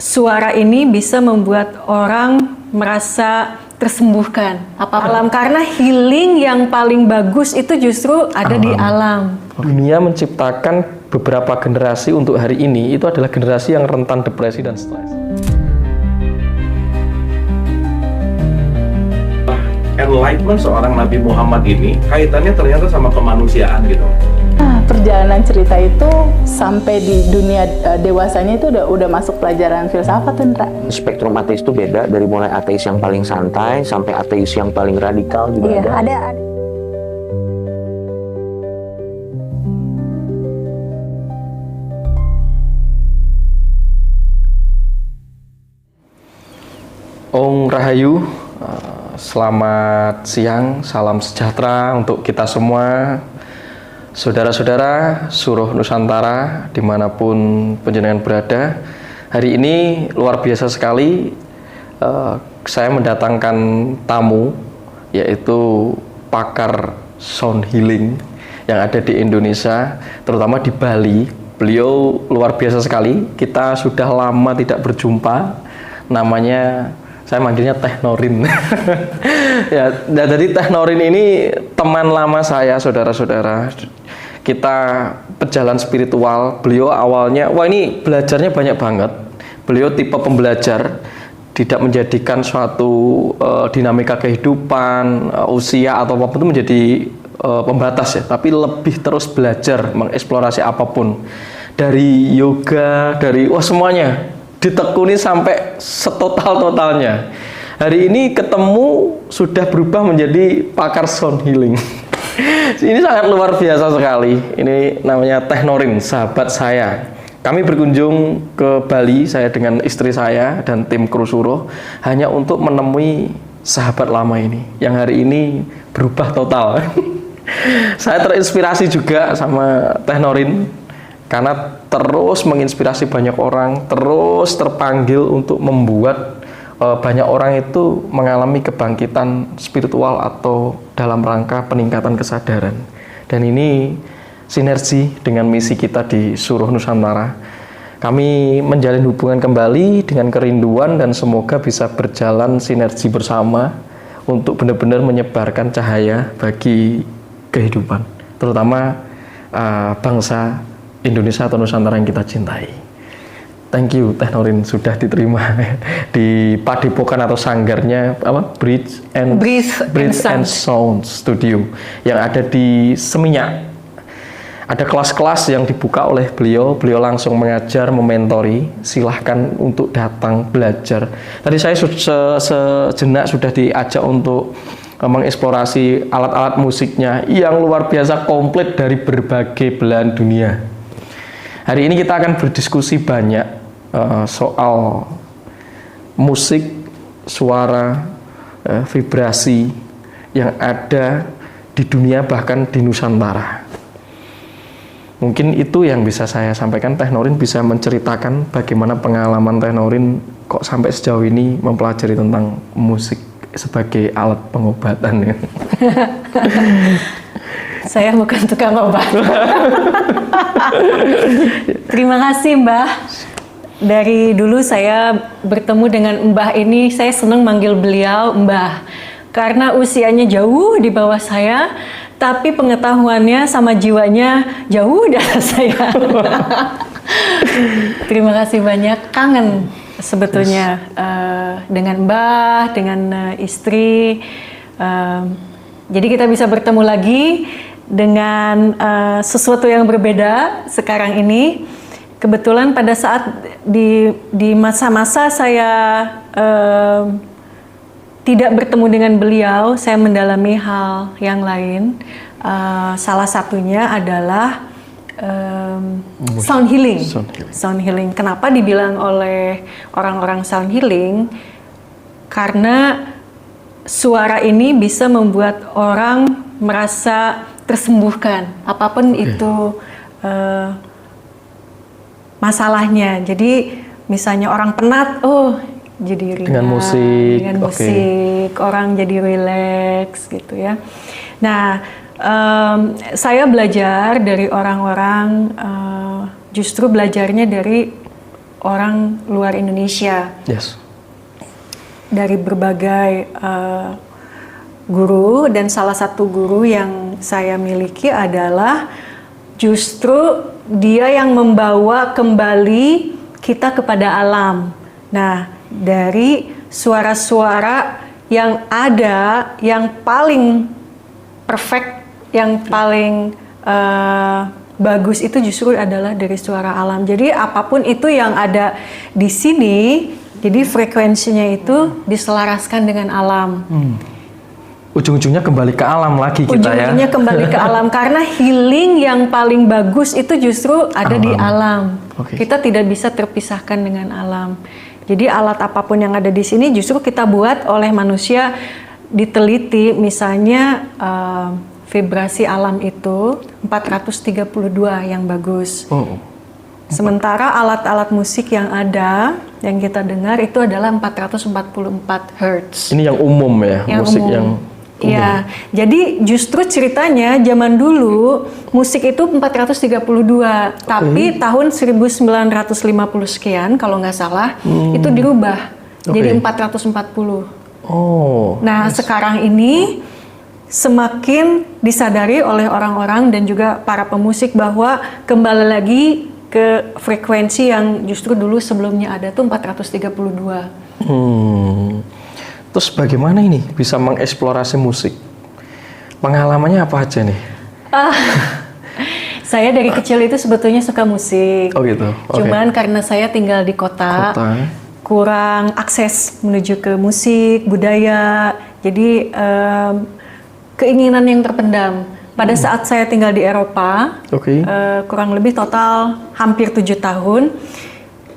suara ini bisa membuat orang merasa tersembuhkan. Alam, karena healing yang paling bagus itu justru ada di alam. Dunia menciptakan beberapa generasi untuk hari ini, itu adalah generasi yang rentan depresi dan stres. Enlightenment seorang Nabi Muhammad ini kaitannya ternyata sama kemanusiaan gitu. Perjalanan cerita itu sampai di dunia dewasanya itu udah masuk pelajaran filsafat tuh, Ndra. Spektrum ateis itu beda, dari mulai ateis yang paling santai sampai ateis yang paling radikal juga ada. Om Rahayu, selamat siang, salam sejahtera untuk kita semua. Saudara-saudara Suruh Nusantara dimanapun panjenengan berada, hari ini luar biasa sekali. Saya mendatangkan tamu, yaitu pakar sound healing yang ada di Indonesia, terutama di Bali. Beliau luar biasa sekali, kita sudah lama tidak berjumpa. Namanya, saya manggilnya Teh Norin. Ya, jadi Teh Norin ini teman lama saya, saudara-saudara. Kita pejalan spiritual. Beliau awalnya, wah ini belajarnya banyak banget. Beliau tipe pembelajar, tidak menjadikan suatu dinamika kehidupan, usia atau apapun itu menjadi pembatas ya, tapi lebih terus belajar, mengeksplorasi apapun. Dari yoga, dari semuanya ditekuni sampai setotal-totalnya. Hari ini ketemu sudah berubah menjadi pakar sound healing. Ini sangat luar biasa sekali. Ini namanya Teh Norin, sahabat saya. Kami berkunjung ke Bali, saya dengan istri saya dan tim kru Suruh, hanya untuk menemui sahabat lama ini, yang hari ini berubah total. Saya terinspirasi juga sama Teh Norin, karena terus menginspirasi banyak orang, terus terpanggil untuk membuat banyak orang itu mengalami kebangkitan spiritual atau dalam rangka peningkatan kesadaran. Dan ini sinergi dengan misi kita di Suruh Nusantara. Kami menjalin hubungan kembali dengan kerinduan dan semoga bisa berjalan sinergi bersama untuk benar-benar menyebarkan cahaya bagi kehidupan, terutama bangsa Indonesia atau Nusantara yang kita cintai. Thank you Teh Norin sudah diterima di Padepokan atau sanggarnya Breathe and Sound Studio yang ada di Seminyak. Ada kelas-kelas yang dibuka oleh beliau langsung mengajar, mementori. Silahkan untuk datang belajar. Tadi saya sejenak sudah diajak untuk mengeksplorasi alat-alat musiknya yang luar biasa komplit dari berbagai belahan dunia. Hari ini kita akan berdiskusi banyak soal musik, suara, vibrasi yang ada di dunia, bahkan di Nusantara. Mungkin itu yang bisa saya sampaikan. Teh Norin bisa menceritakan bagaimana pengalaman Teh Norin kok sampai sejauh ini mempelajari tentang musik sebagai alat pengobatan. Saya bukan tukang obat. Terima kasih Mbah. Dari dulu saya bertemu dengan Mbah ini, saya senang manggil beliau Mbah. Karena usianya jauh di bawah saya, tapi pengetahuannya sama jiwanya jauh di atas saya. Terima kasih banyak, kangen sebetulnya dengan Mbah, dengan istri. Jadi kita bisa bertemu lagi dengan sesuatu yang berbeda sekarang ini. Kebetulan pada saat di masa-masa saya tidak bertemu dengan beliau, saya mendalami hal yang lain. Salah satunya adalah sound healing. Sound healing. Kenapa dibilang oleh orang-orang sound healing? Karena suara ini bisa membuat orang merasa tersembuhkan, apapun itu masalahnya. Jadi misalnya orang penat, jadi ringan dengan musik, orang jadi rileks gitu ya. Nah, saya belajar dari orang-orang, justru belajarnya dari orang luar Indonesia Yes. dari berbagai guru, dan salah satu guru yang saya miliki adalah justru dia yang membawa kembali kita kepada alam. Nah, dari suara-suara yang ada, yang paling perfect, yang paling bagus itu justru adalah dari suara alam. Jadi apapun itu yang ada di sini, jadi frekuensinya itu diselaraskan dengan alam. Ujung-ujungnya kembali ke alam lagi kita ya. Ujung-ujungnya kembali ke alam, karena healing yang paling bagus itu justru ada di alam. Oke. Kita tidak bisa terpisahkan dengan alam. Jadi alat apapun yang ada di sini justru kita buat oleh manusia, diteliti, misalnya vibrasi alam itu 432 yang bagus. Oh. Sementara alat-alat musik yang ada, yang kita dengar itu adalah 444 Hz. Ini yang umum ya, Yang musik umum. yang Iya, jadi justru ceritanya zaman dulu musik itu 432, tapi tahun 1950 sekian kalau nggak salah itu dirubah jadi 440. Oh. Nah, sekarang ini semakin disadari oleh orang-orang dan juga para pemusik bahwa kembali lagi ke frekuensi yang justru dulu sebelumnya ada tuh 432. Terus bagaimana ini bisa mengeksplorasi musik? Pengalamannya apa aja nih? Saya dari kecil itu sebetulnya suka musik. Oh gitu. Oke. Cuman karena saya tinggal di kota, kurang akses menuju ke musik, budaya. Jadi keinginan yang terpendam. Pada saat saya tinggal di Eropa, kurang lebih total hampir 7 tahun,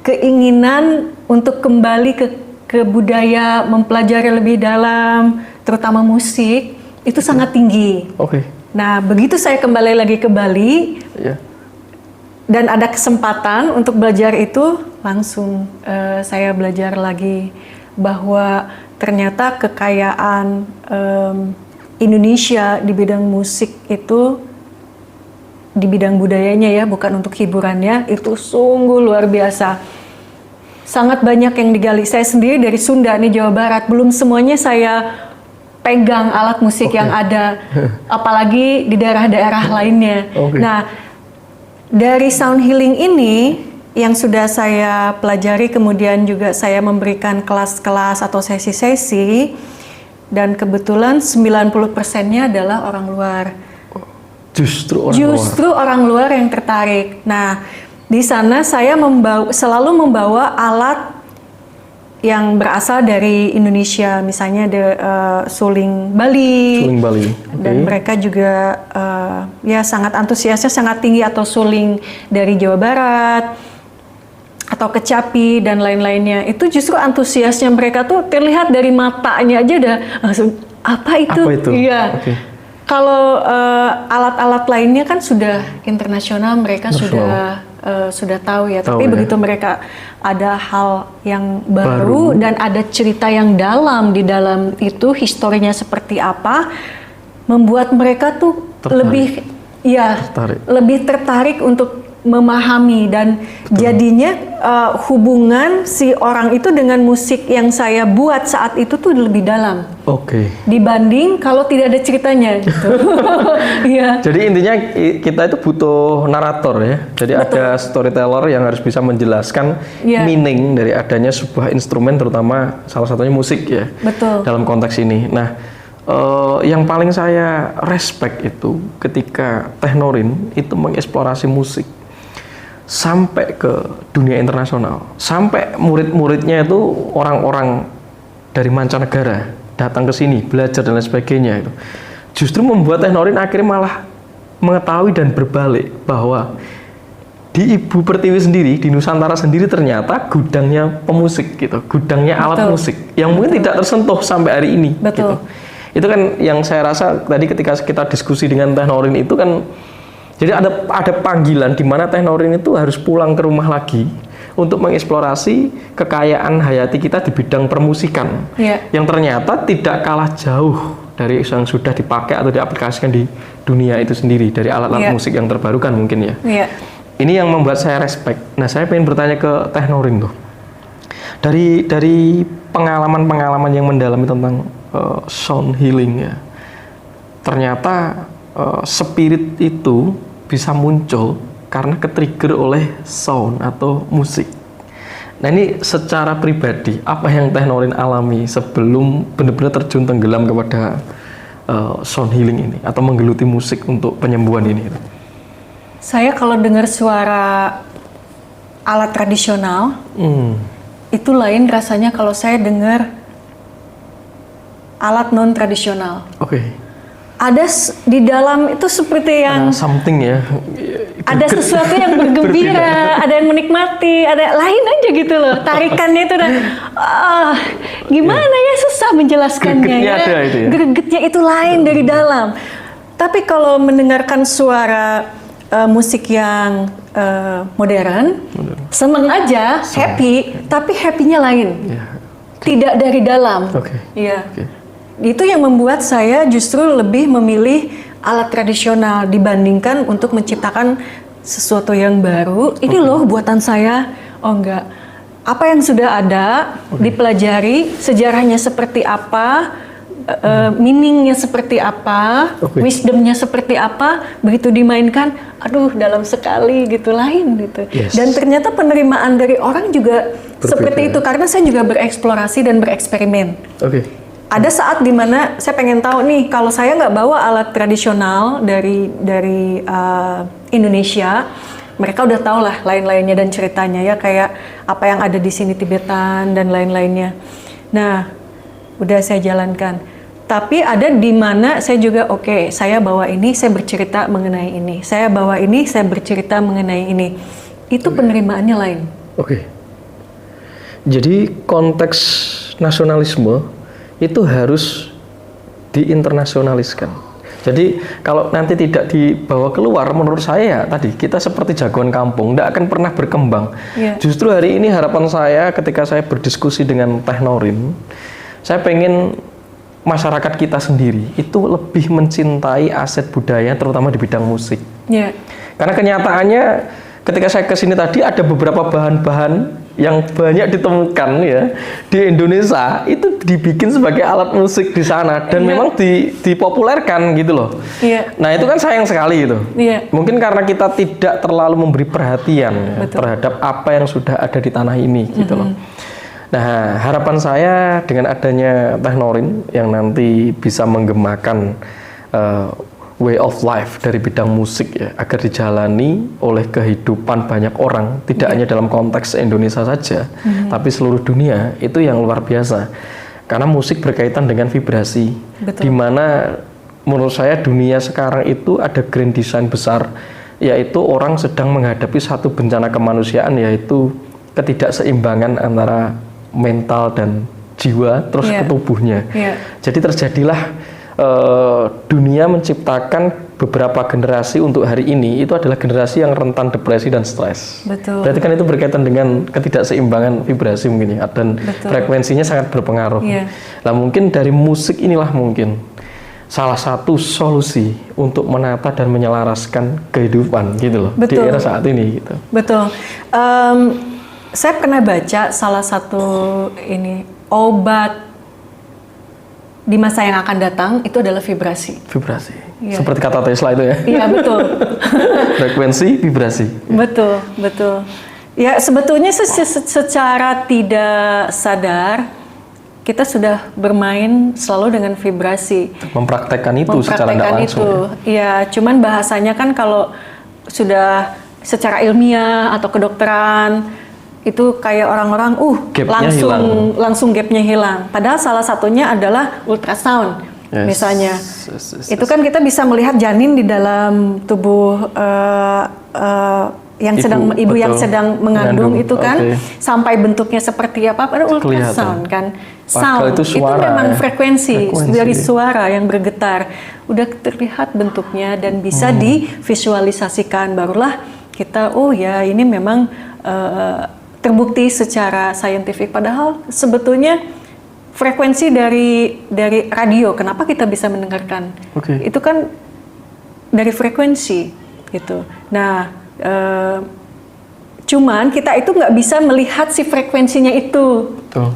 keinginan untuk kembali ke budaya, mempelajari lebih dalam, terutama musik, itu sangat tinggi. Nah, begitu saya kembali lagi ke Bali, dan ada kesempatan untuk belajar itu, langsung saya belajar lagi bahwa ternyata kekayaan Indonesia di bidang musik itu, di bidang budayanya ya, bukan untuk hiburannya, itu sungguh luar biasa. Sangat banyak yang digali. Saya sendiri dari Sunda nih, Jawa Barat, belum semuanya saya pegang alat musik yang ada, apalagi di daerah-daerah lainnya. Nah, dari sound healing ini yang sudah saya pelajari, kemudian juga saya memberikan kelas-kelas atau sesi-sesi, dan kebetulan 90%-nya adalah orang luar. Justru orang luar yang tertarik. Nah, di sana saya selalu membawa alat yang berasal dari Indonesia, misalnya suling Bali. Dan mereka juga ya sangat antusiasnya sangat tinggi, atau suling dari Jawa Barat, atau kecapi dan lain-lainnya. Itu justru antusiasnya mereka tuh terlihat dari matanya aja udah langsung apa itu? Iya. Kalau alat-alat lainnya kan sudah internasional, mereka sudah tahu ya. Tapi begitu mereka ada hal yang baru dan ada cerita yang dalam di dalam itu, historinya seperti apa, membuat mereka tuh lebih tertarik untuk memahami, dan jadinya hubungan si orang itu dengan musik yang saya buat saat itu tuh lebih dalam. Dibanding kalau tidak ada ceritanya gitu. Jadi intinya kita itu butuh narator ya. Jadi ada storyteller yang harus bisa menjelaskan meaning dari adanya sebuah instrumen, terutama salah satunya musik ya. Dalam konteks ini. Nah, yang paling saya respect itu ketika Technorin itu mengeksplorasi musik sampai ke dunia internasional, sampai murid-muridnya itu orang-orang dari mancanegara datang ke sini belajar dan lain sebagainya. Itu justru membuat Technorin akhirnya malah mengetahui dan berbalik bahwa di Ibu Pertiwi sendiri, di Nusantara sendiri ternyata gudangnya pemusik gitu, gudangnya alat musik yang mungkin tidak tersentuh sampai hari ini. Gitu. Itu kan yang saya rasa tadi ketika kita diskusi dengan Technorin itu kan, jadi ada panggilan di mana Technorin itu harus pulang ke rumah lagi untuk mengeksplorasi kekayaan hayati kita di bidang permusikan, yang ternyata tidak kalah jauh dari yang sudah dipakai atau diaplikasikan di dunia itu sendiri, dari alat-alat musik yang terbarukan mungkin ya. ini yang membuat saya respect. Nah, saya pengen bertanya ke Teh Norin tuh. Dari pengalaman-pengalaman yang mendalami tentang sound healing ya. Ternyata spirit itu bisa muncul karena ke-trigger oleh sound atau musik. Nah, ini secara pribadi apa yang Teh Norin alami sebelum benar-benar terjun tenggelam kepada sound healing ini atau menggeluti musik untuk penyembuhan ini? Saya kalau dengar suara alat tradisional, itu lain rasanya kalau saya dengar alat non tradisional. Oke. Ada di dalam itu seperti yang Something ya. ada sesuatu yang bergembira, ada yang menikmati, ada lain aja gitu loh. Tarikannya itu dan gimana ya, susah menjelaskannya. Gregetnya ya. ada itu ya? Gregetnya itu lain dari dalam. Tapi kalau mendengarkan suara musik yang modern, seneng aja, happy, tapi happy-nya lain. Ya. Tidak dari dalam. Oke. Iya. Oke. Itu yang membuat saya justru lebih memilih alat tradisional dibandingkan untuk menciptakan sesuatu yang baru. Ini loh buatan saya. Oh enggak. Apa yang sudah ada, dipelajari, sejarahnya seperti apa, meaningnya seperti apa, wisdomnya seperti apa, begitu dimainkan, aduh dalam sekali gitu, lain gitu. Yes. Dan ternyata penerimaan dari orang juga seperti itu, karena saya juga bereksplorasi dan bereksperimen. Oke. Ada saat dimana saya pengen tahu nih, kalau saya nggak bawa alat tradisional dari Indonesia, mereka udah tahu lah lain-lainnya dan ceritanya ya, kayak apa yang ada di sini Tibetan dan lain-lainnya. Nah, udah saya jalankan. Tapi ada di mana saya juga oke, saya bawa ini, saya bercerita mengenai ini. Saya bawa ini, saya bercerita mengenai ini. Itu penerimaannya lain. Oke. Jadi konteks nasionalisme itu harus diinternasionaliskan. Jadi kalau nanti tidak dibawa keluar, menurut saya tadi kita seperti jagoan kampung, tidak akan pernah berkembang. Yeah. Justru hari ini harapan saya ketika saya berdiskusi dengan Teh Norin, saya pengen masyarakat kita sendiri itu lebih mencintai aset budaya, terutama di bidang musik. Yeah. Karena kenyataannya ketika saya kesini tadi ada beberapa bahan-bahan yang banyak ditemukan ya di Indonesia itu dibikin sebagai alat musik di sana dan memang dipopulerkan gitu loh. Iya. Nah itu kan sayang sekali itu. Iya. Mungkin karena kita tidak terlalu memberi perhatian ya, terhadap apa yang sudah ada di tanah ini gitu loh. Nah harapan saya dengan adanya Teh Norin yang nanti bisa menggemakan way of life dari bidang musik ya, agar dijalani oleh kehidupan banyak orang, tidak hanya dalam konteks Indonesia saja, tapi seluruh dunia, itu yang luar biasa. Karena musik berkaitan dengan vibrasi, di mana menurut saya dunia sekarang itu ada grand design besar, yaitu orang sedang menghadapi satu bencana kemanusiaan, yaitu ketidakseimbangan antara mental dan jiwa, terus ke tubuhnya. Jadi terjadilah dunia menciptakan beberapa generasi untuk hari ini, itu adalah generasi yang rentan depresi dan stres. Betul. Berarti kan itu berkaitan dengan ketidakseimbangan vibrasi mungkin ya, dan frekuensinya sangat berpengaruh. Nah mungkin dari musik inilah mungkin salah satu solusi untuk menata dan menyelaraskan kehidupan gitu loh di era saat ini gitu. Betul. Saya pernah baca salah satu obat di masa yang akan datang itu adalah vibrasi. Vibrasi. Seperti kata Tesla itu ya. Iya, betul. Frekuensi, vibrasi. Betul, betul. Ya, sebetulnya secara tidak sadar kita sudah bermain selalu dengan vibrasi. Mempraktekkan itu secara tidak langsung. Iya, cuman bahasanya kan kalau sudah secara ilmiah atau kedokteran itu kayak orang-orang langsung gapnya hilang. Padahal salah satunya adalah ultrasound misalnya. Itu kan kita bisa melihat janin di dalam tubuh yang sedang ibu yang sedang mengandung itu kan, sampai bentuknya seperti apa pada ultrasound kan. Sound itu memang frekuensi dari suara yang bergetar. Udah terlihat bentuknya dan bisa divisualisasikan, barulah kita ini memang terbukti secara saintifik. Padahal sebetulnya frekuensi dari radio, kenapa kita bisa mendengarkan? Itu kan dari frekuensi gitu. Nah, Cuman kita itu nggak bisa melihat si frekuensinya itu. Betul.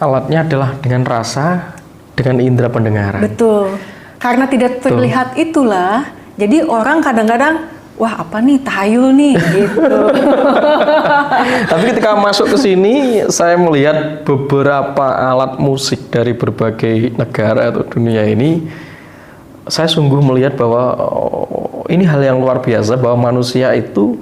Alatnya adalah dengan rasa, dengan indera pendengaran. Betul. Karena tidak terlihat itulah, jadi orang kadang-kadang, wah apa nih, tahayul nih, gitu. Tapi ketika masuk ke sini, saya melihat beberapa alat musik dari berbagai negara atau dunia ini. Saya sungguh melihat bahwa ini hal yang luar biasa, bahwa manusia itu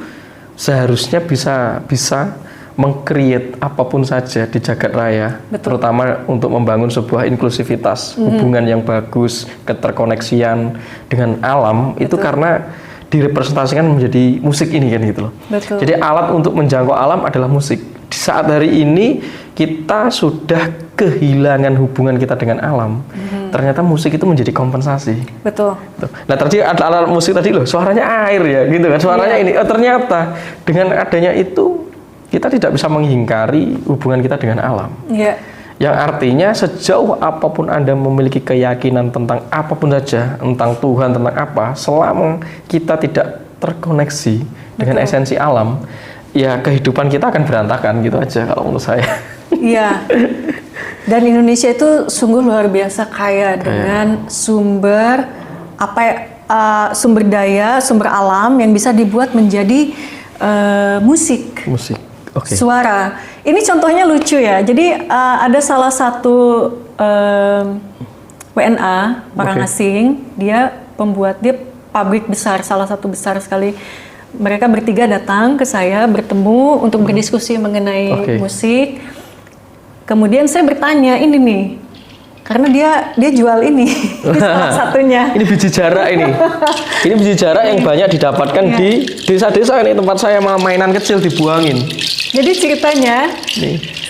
seharusnya bisa meng-create apapun saja di jagat raya. Betul. Terutama untuk membangun sebuah inklusivitas, hubungan yang bagus, keterkoneksian dengan alam. Itu karena direpresentasikan menjadi musik ini kan gitu loh. Betul. Jadi alat untuk menjangkau alam adalah musik. Di saat hari ini kita sudah kehilangan hubungan kita dengan alam. Ternyata musik itu menjadi kompensasi. Betul. Nah tadi ada alat musik tadi loh, suaranya air ya gitu kan. Suaranya ini. Oh, ternyata dengan adanya itu kita tidak bisa mengingkari hubungan kita dengan alam. Iya. Yang artinya sejauh apapun Anda memiliki keyakinan tentang apapun saja, tentang Tuhan, tentang apa, selama kita tidak terkoneksi dengan esensi alam, ya kehidupan kita akan berantakan gitu aja kalau menurut saya. Iya. Dan Indonesia itu sungguh luar biasa kaya dengan sumber sumber daya, sumber alam yang bisa dibuat menjadi musik. Musik. Oke. Suara. Ini contohnya lucu ya. Jadi ada salah satu WNA orang asing, dia pabrik besar, salah satu besar sekali. Mereka bertiga datang ke saya bertemu untuk berdiskusi mengenai musik. Kemudian saya bertanya, ini nih, karena dia jual ini, salah satunya. Ini biji jarak ini. Ini biji jarak yang banyak didapatkan di desa-desa ini, tempat saya mainan kecil dibuangin. Jadi ceritanya,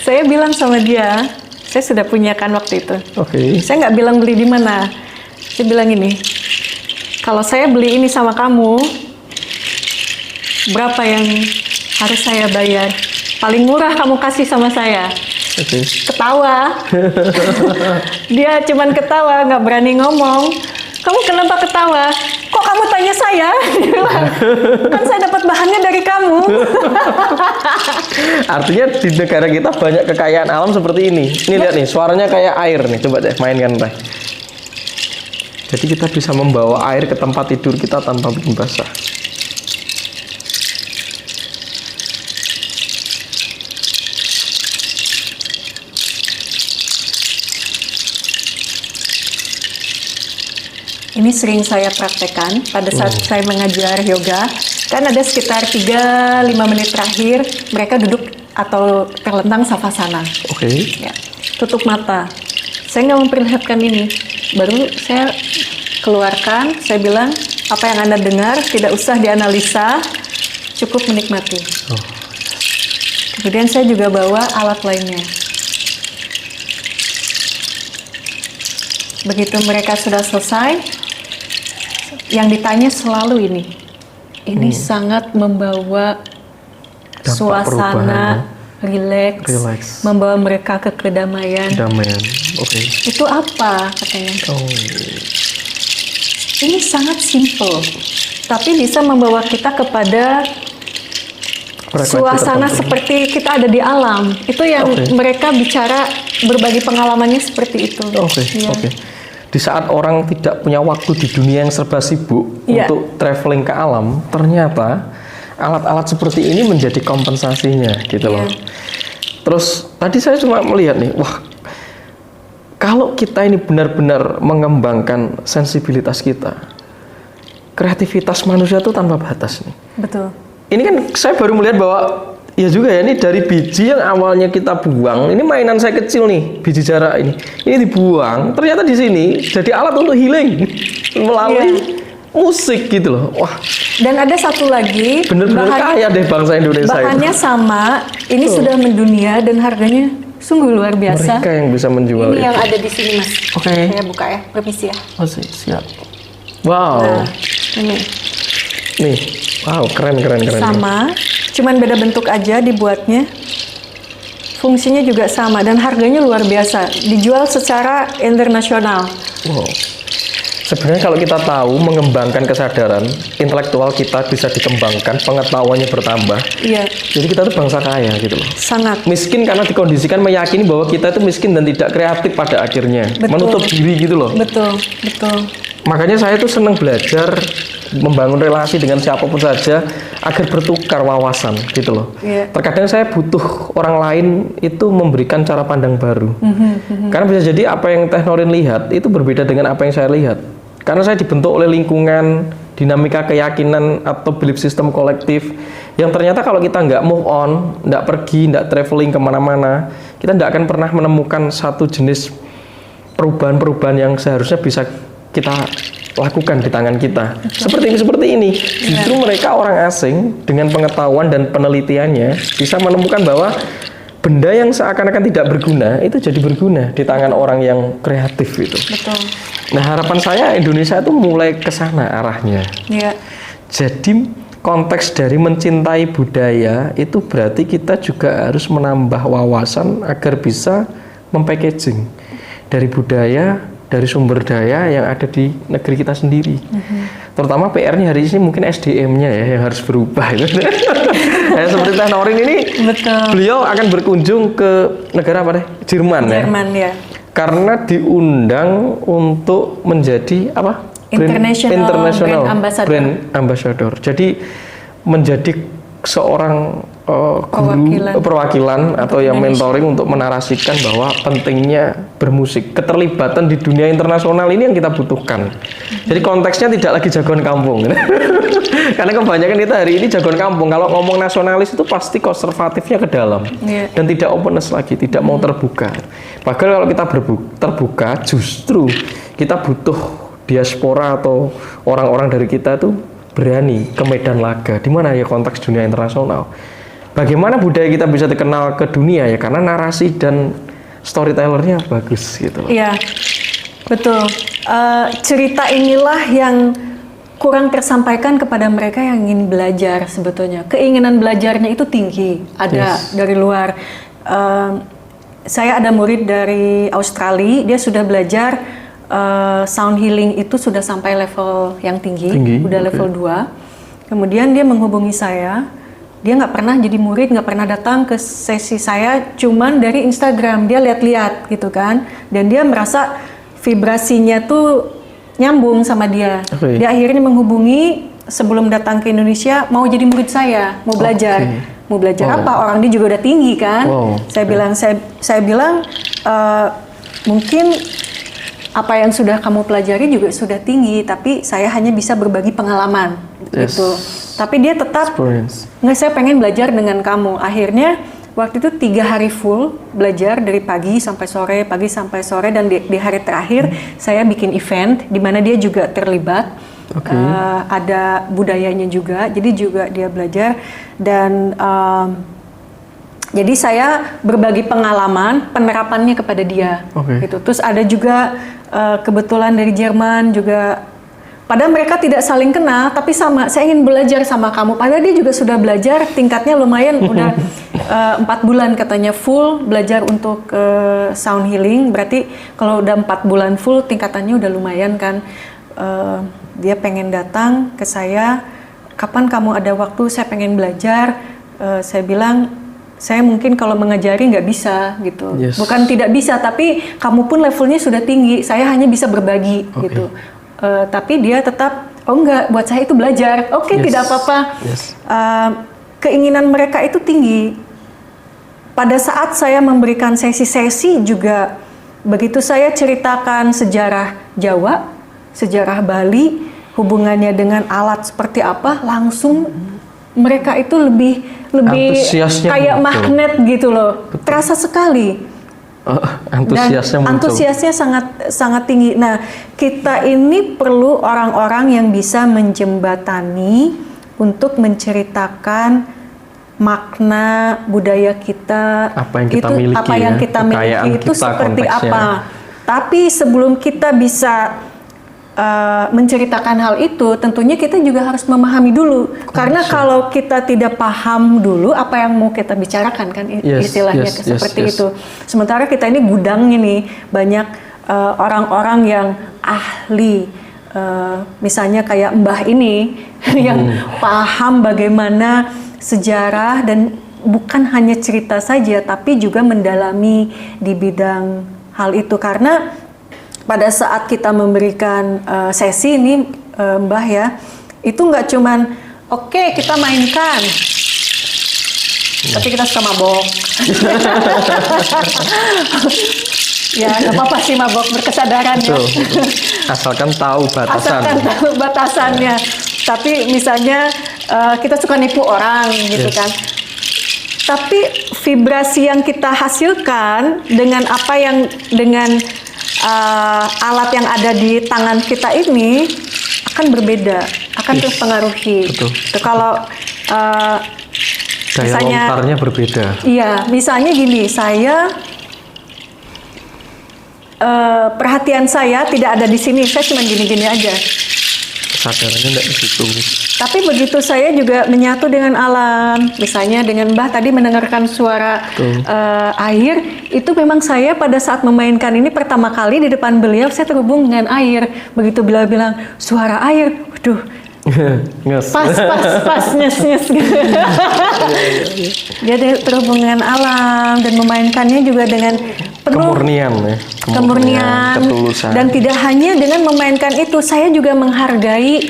saya bilang sama dia, saya sudah punya kan waktu itu. Oke. Saya nggak bilang beli di mana. Saya bilang ini, kalau saya beli ini sama kamu, berapa yang harus saya bayar? Paling murah kamu kasih sama saya. Oke. Ketawa. Dia cuman ketawa, nggak berani ngomong. Kamu kenapa ketawa? Kok kamu tanya saya? Kan saya dapat bahannya dari kamu. Artinya di negara kita banyak kekayaan alam seperti ini. Ini lihat nih, suaranya kayak air nih. Coba deh mainkan Ray. Jadi kita bisa membawa air ke tempat tidur kita tanpa bikin basah. Ini sering saya praktekkan pada saat saya mengajar yoga. Kan ada sekitar 3-5 menit terakhir mereka duduk atau terlentang savasana. Oke. Ya, tutup mata. Saya nggak memperlihatkan ini. Baru saya keluarkan, saya bilang, apa yang Anda dengar tidak usah dianalisa, cukup menikmati. Kemudian saya juga bawa alat lainnya. Begitu mereka sudah selesai, yang ditanya selalu ini. Ini sangat membawa Dampak suasana rileks, membawa mereka ke kedamaian. Damaian. Oke. Itu apa katanya? Ini sangat simple, tapi bisa membawa kita kepada suasana seperti kita ada di alam. Itu yang mereka bicara, berbagi pengalamannya seperti itu. Oke. Di saat orang tidak punya waktu di dunia yang serba sibuk untuk traveling ke alam, ternyata alat-alat seperti ini menjadi kompensasinya gitu loh. Terus tadi saya cuma melihat nih, wah, kalau kita ini benar-benar mengembangkan sensibilitas kita, kreativitas manusia itu tanpa batas nih. Betul. Ini kan saya baru melihat bahwa ya juga ya, ini dari biji yang awalnya kita buang, ini mainan saya kecil nih, biji jarak ini dibuang, ternyata di sini jadi alat untuk healing melalui musik gitu loh. Wah. Dan ada satu lagi, bener-bener kaya deh bangsa Indonesia. Bahannya itu sama, ini sudah mendunia dan harganya sungguh luar biasa. Mereka yang bisa menjual ini itu. yang ada di sini, Mas. Oke. Saya buka ya, permisi ya. Oh, siap. Wow. Nah, ini. Nih, wow, keren. Sama, cuman beda bentuk aja dibuatnya. Fungsinya juga sama dan harganya luar biasa. Dijual secara internasional. Wow. Sebenarnya kalau kita tahu mengembangkan kesadaran, intelektual kita bisa dikembangkan, pengetahuannya bertambah. Iya, Jadi kita tuh bangsa kaya gitu loh. sangat. Miskin karena dikondisikan meyakini bahwa kita itu miskin dan tidak kreatif pada akhirnya. Betul. Menutup diri gitu loh. Betul, betul. Makanya saya tuh senang belajar, membangun relasi dengan siapapun saja agar bertukar wawasan gitu loh. Iya. Terkadang saya butuh orang lain itu memberikan cara pandang baru. Karena bisa jadi apa yang Teh Norin lihat itu berbeda dengan apa yang saya lihat. Karena saya dibentuk oleh lingkungan, dinamika keyakinan atau belief system kolektif yang ternyata kalau kita nggak move on, nggak pergi, nggak traveling kemana-mana, kita nggak akan pernah menemukan satu jenis perubahan-perubahan yang seharusnya bisa kita lakukan di tangan kita. Seperti ini. Justru mereka orang asing dengan pengetahuan dan penelitiannya bisa menemukan bahwa benda yang seakan-akan tidak berguna itu jadi berguna di tangan orang yang kreatif itu. Betul. Nah, harapan saya Indonesia itu mulai ke sana arahnya. Iya. Jadi konteks dari mencintai budaya itu berarti kita juga harus menambah wawasan agar bisa mempackaging dari budaya, dari sumber daya yang ada di negeri kita sendiri. Terutama PR-nya hari ini mungkin SDM-nya ya yang harus berubah. Ya, seperti Teh Norin ini, Betul. beliau akan berkunjung ke negara apa deh? Jerman ya. Jerman ya. Karena diundang untuk menjadi apa? International Brand Ambassador. Jadi menjadi seorang perwakilan atau yang mentoring untuk menarasikan bahwa pentingnya bermusik, keterlibatan di dunia internasional ini yang kita butuhkan. Jadi konteksnya tidak lagi jagoan kampung. Karena kebanyakan kita hari ini jagoan kampung. Kalau ngomong nasionalis itu pasti konservatifnya ke dalam dan tidak openness lagi, tidak mau terbuka. Padahal kalau kita terbuka, justru kita butuh diaspora atau orang-orang dari kita itu berani ke medan laga. Di mana ya konteks dunia internasional? Bagaimana budaya kita bisa dikenal ke dunia ya? Karena narasi dan storytellernya bagus gitu loh. Iya, betul. Cerita inilah yang kurang tersampaikan kepada mereka yang ingin belajar sebetulnya. Keinginan belajarnya itu tinggi, ada dari luar. Saya ada murid dari Australia, dia sudah belajar sound healing itu sudah sampai level yang tinggi. Udah level 2. Kemudian dia menghubungi saya. Dia nggak pernah jadi murid, nggak pernah datang ke sesi saya, cuman dari Instagram dia lihat-lihat gitu kan, dan dia merasa vibrasinya tuh nyambung sama dia. Dia akhirnya menghubungi sebelum datang ke Indonesia, mau jadi murid saya, mau belajar, mau belajar apa? Orang dia juga udah tinggi kan. Saya bilang mungkin apa yang sudah kamu pelajari juga sudah tinggi, tapi saya hanya bisa berbagi pengalaman gitu. Tapi dia tetap nggak, saya pengen belajar dengan kamu. Akhirnya waktu itu 3 hari full belajar dari pagi sampai sore, dan di hari terakhir saya bikin event di mana dia juga terlibat. Ada budayanya juga, jadi juga dia belajar dan jadi saya berbagi pengalaman penerapannya kepada dia. Gitu. Terus ada juga kebetulan dari Jerman juga. Padahal mereka tidak saling kenal, tapi sama, saya ingin belajar sama kamu. Padahal dia juga sudah belajar, tingkatnya lumayan, udah 4 bulan katanya full belajar untuk sound healing. Berarti kalau udah 4 bulan full, tingkatannya udah lumayan kan. Dia pengen datang ke saya, kapan kamu ada waktu, saya pengen belajar. Saya bilang, saya mungkin kalau mengajari nggak bisa gitu. Bukan tidak bisa, tapi kamu pun levelnya sudah tinggi, saya hanya bisa berbagi gitu. Tapi dia tetap, oh enggak, buat saya itu belajar. Tidak apa-apa. Keinginan mereka itu tinggi. Pada saat saya memberikan sesi-sesi juga, begitu saya ceritakan sejarah Jawa, sejarah Bali, hubungannya dengan alat seperti apa, langsung mereka itu lebih kayak magnet gitu loh. Terasa sekali. Antusiasnya sangat tinggi. Nah, kita ini perlu orang-orang yang bisa menjembatani untuk menceritakan makna budaya kita, apa yang kita miliki itu seperti apa. Tapi sebelum kita bisa menceritakan hal itu, tentunya kita juga harus memahami dulu. Karena kalau kita tidak paham dulu apa yang mau kita bicarakan kan, istilahnya seperti itu. Sementara kita ini gudangnya nih, banyak orang-orang yang ahli misalnya kayak Mbah ini yang paham bagaimana sejarah dan bukan hanya cerita saja, tapi juga mendalami di bidang hal itu. Karena pada saat kita memberikan sesi ini, Mbah ya, itu nggak cuman oke, kita mainkan, tapi kita suka mabok. Ya, nggak apa-apa sih mabok, berkesadaran ya. Asalkan tahu batasan. Asalkan tahu batasannya. Tapi misalnya kita suka nipu orang gitu kan. Tapi vibrasi yang kita hasilkan dengan apa yang alat yang ada di tangan kita ini akan berbeda, akan terpengaruhi. Betul. Kalau Daya lontarnya berbeda. Iya, misalnya gini, saya perhatian saya tidak ada di sini, saya cuma gini-gini aja. Kesadarannya tidak di situ. Tapi begitu saya juga menyatu dengan alam, misalnya dengan Mbah tadi mendengarkan suara air, itu memang saya pada saat memainkan ini pertama kali di depan beliau, saya terhubung dengan air. Begitu beliau bilang suara air, waduh, pas nyes gitu. Dia terhubung dengan alam dan memainkannya juga dengan penuh kemurnian ya, ketulusan. Dan tidak hanya dengan memainkan itu, saya juga menghargai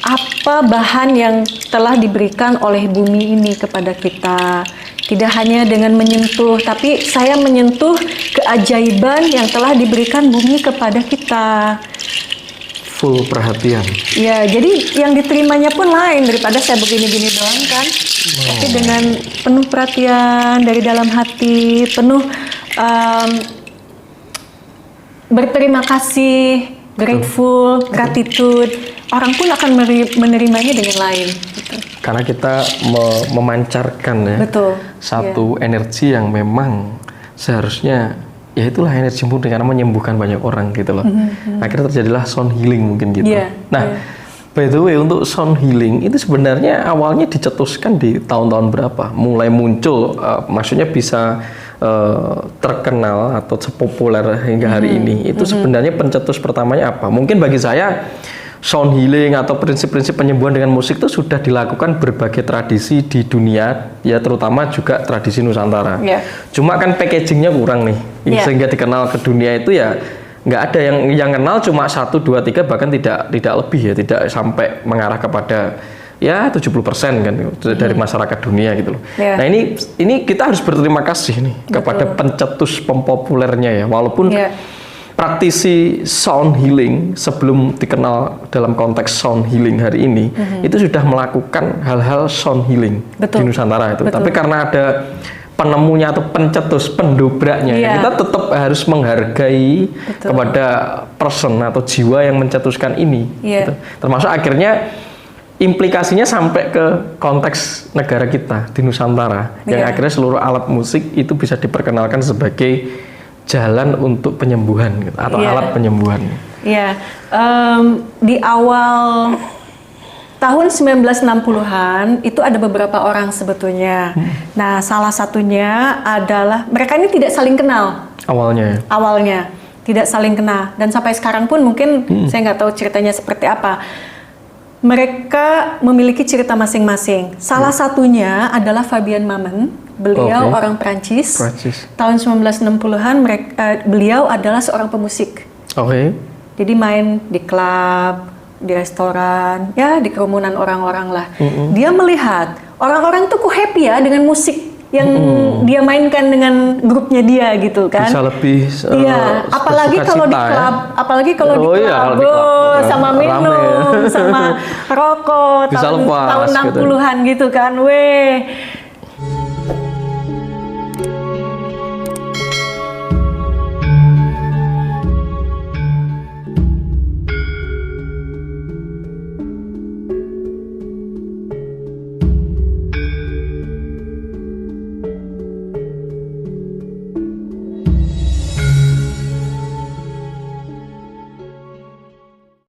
apa bahan yang telah diberikan oleh bumi ini kepada kita. Tidak hanya dengan menyentuh, tapi saya menyentuh keajaiban yang telah diberikan bumi kepada kita. Full perhatian. Ya, jadi yang diterimanya pun lain daripada saya begini-gini doang kan. Tapi dengan penuh perhatian dari dalam hati, penuh berterima kasih, grateful, gratitude, orang pun akan menerimanya dengan lain. Gitu. Karena kita memancarkan ya. Betul. Satu energi yang memang seharusnya ya itulah energi murni karena menyembuhkan banyak orang gitu loh. Akhirnya terjadilah sound healing mungkin gitu. By the way, untuk sound healing itu sebenarnya awalnya dicetuskan di tahun-tahun berapa? Mulai muncul, maksudnya bisa terkenal atau sepopuler hingga hari ini. Itu sebenarnya pencetus pertamanya apa? Mungkin bagi saya sound healing atau prinsip-prinsip penyembuhan dengan musik itu sudah dilakukan berbagai tradisi di dunia, ya terutama juga tradisi Nusantara. Cuma kan packagingnya kurang nih, sehingga dikenal ke dunia itu ya nggak ada yang kenal cuma 1, 2, 3 bahkan tidak lebih ya, tidak sampai mengarah kepada ya 70% kan dari masyarakat dunia gitu loh. Nah ini kita harus berterima kasih nih kepada pencetus pempopulernya ya, walaupun praktisi sound healing sebelum dikenal dalam konteks sound healing hari ini itu sudah melakukan hal-hal sound healing di Nusantara itu. Tapi karena ada penemunya atau pencetus, pendobraknya, kita tetap harus menghargai kepada person atau jiwa yang mencetuskan ini. Gitu. Termasuk akhirnya implikasinya sampai ke konteks negara kita di Nusantara, yang akhirnya seluruh alat musik itu bisa diperkenalkan sebagai jalan untuk penyembuhan gitu, atau alat penyembuhan. Di awal tahun 1960-an itu ada beberapa orang sebetulnya. Nah, salah satunya adalah mereka ini tidak saling kenal. Awalnya tidak saling kenal, dan sampai sekarang pun mungkin saya nggak tahu ceritanya seperti apa. Mereka memiliki cerita masing-masing. Salah satunya adalah Fabien Mamen. Beliau orang Prancis. Tahun 1960-an beliau adalah seorang pemusik. Jadi main di klub, di restoran, ya di kerumunan orang-orang lah. Dia melihat orang-orang tuh kok happy ya dengan musik yang dia mainkan dengan grupnya dia gitu kan. Bisa lebih apalagi kalau di klub, sama minum, sama rokok tahun 60-an gitu kan.